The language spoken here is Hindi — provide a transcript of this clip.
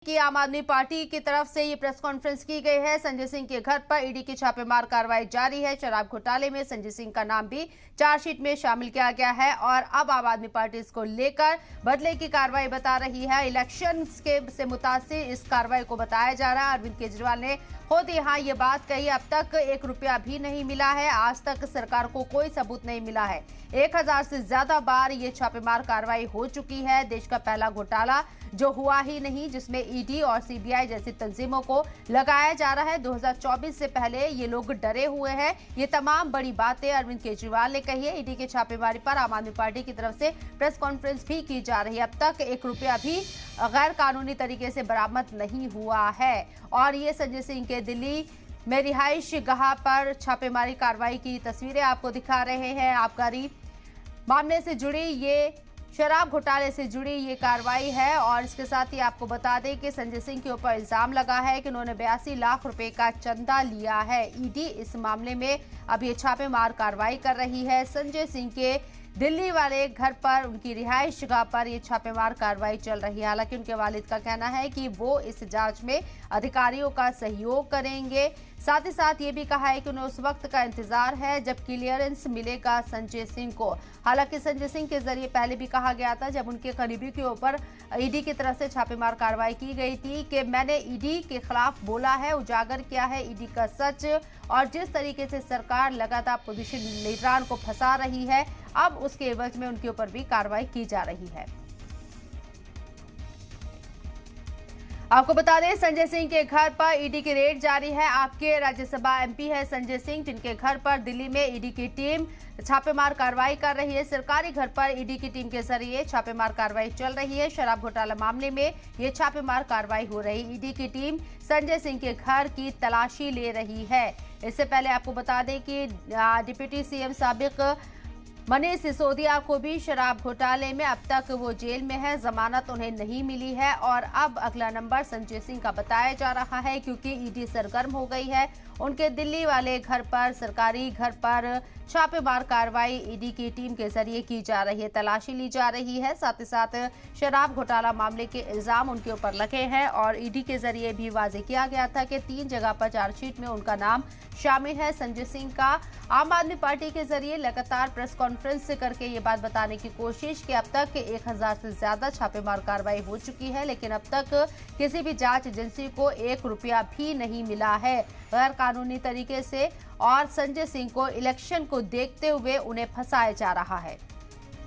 कि आम आदमी पार्टी की तरफ से ये प्रेस कॉन्फ्रेंस की गई है। संजय सिंह के घर पर ईडी की छापेमार कार्रवाई जारी है। शराब घोटाले में संजय सिंह का नाम भी चार्जशीट में शामिल किया गया है और अब आम आदमी पार्टी इसको लेकर बदले की कार्रवाई बता रही है। इलेक्शन से मुतासिर इस कार्रवाई को बताया जा रहा है। अरविंद केजरीवाल ने खुद यहाँ ये बात कही, अब तक 1 रुपया भी नहीं मिला है। आज तक सरकार को कोई सबूत नहीं मिला है। 1000 से ज्यादा बार ये छापेमार कार्रवाई हो चुकी है। देश का पहला घोटाला जो हुआ ही नहीं, जिसमें ईडी और सीबीआई जैसी तंजीमों को लगाया जा रहा है। 2024 से पहले ये लोग डरे हुए हैं। ये तमाम बड़ी बातें अरविंद केजरीवाल ने कही है। ईडी की छापेमारी पर आम आदमी पार्टी की तरफ से प्रेस कॉन्फ्रेंस भी की जा रही है। अब तक 1 रुपया भी गैर कानूनी तरीके से बरामद नहीं हुआ है। और ये संजय सिंह के दिल्ली में रिहाइश गाह पर छापेमारी कार्रवाई की तस्वीरें आपको दिखा रहे हैं। आबकारी मामले से जुड़ी ये शराब घोटाले से जुड़ी ये कार्रवाई है। और इसके साथ ही आपको बता दें कि संजय सिंह के ऊपर इल्जाम लगा है कि उन्होंने 82 लाख रुपए का चंदा लिया है। ईडी इस मामले में अब ये छापेमार कार्रवाई कर रही है। संजय सिंह के दिल्ली वाले घर पर, उनकी रिहाइश जगह पर ये छापेमार कार्रवाई चल रही है। हालांकि उनके वालिद का कहना है कि वो इस जांच में अधिकारियों का सहयोग करेंगे। साथ ही साथ ये भी कहा है कि उन्हें उस वक्त का इंतजार है जब क्लियरेंस मिलेगा संजय सिंह को। हालांकि संजय सिंह के जरिए पहले भी कहा गया था, जब उनके करीबी के ऊपर ईडी की तरफ से छापेमार कार्रवाई की गई थी, कि मैंने ईडी के खिलाफ बोला है, उजागर किया है ईडी का सच। और जिस तरीके से सरकार लगातार अपोजिशन लीडरान को फंसा रही है, अब उसके एवज में उनके ऊपर भी कार्रवाई की जा रही है। आपको बता दें, संजय सिंह के घर पर ईडी की रेड जारी है। आपके राज्यसभा एमपी है संजय सिंह, जिनके घर पर दिल्ली में ईडी की टीम छापेमार कार्रवाई कर रही है। सरकारी घर पर ईडी की टीम के जरिए छापेमार कार्रवाई चल रही है। शराब घोटाला मामले में ये छापेमार कार्रवाई हो रही है। ईडी की टीम संजय सिंह के घर की तलाशी ले रही है। इससे पहले आपको बता दें कि डिप्टी सीएम साबिक मनीष सिसोदिया को भी शराब घोटाले में अब तक वो जेल में है, जमानत उन्हें नहीं मिली है। और अब अगला नंबर संजय सिंह का बताया जा रहा है, क्योंकि ईडी सरगर्म हो गई है। उनके दिल्ली वाले घर पर, सरकारी घर पर छापेमार कार्रवाई ईडी की टीम के जरिए की जा रही है, तलाशी ली जा रही है। साथ ही साथ शराब घोटाला मामले के इल्जाम उनके ऊपर लगे हैं और ईडी के जरिए भी वाजे किया गया था कि 3 जगह पर चार्जशीट में उनका नाम शामिल है संजय सिंह का। आम आदमी पार्टी के जरिए लगातार प्रेस कॉन्फ्रेंस करके ये बात बताने की कोशिश कि अब तक 1000 से ज्यादा छापेमार कार्रवाई हो चुकी है, लेकिन अब तक किसी भी जांच एजेंसी को 1 रुपया भी नहीं मिला है गैर कानूनी तरीके से। और संजय सिंह को इलेक्शन को देखते हुए उन्हें फंसाया जा रहा है।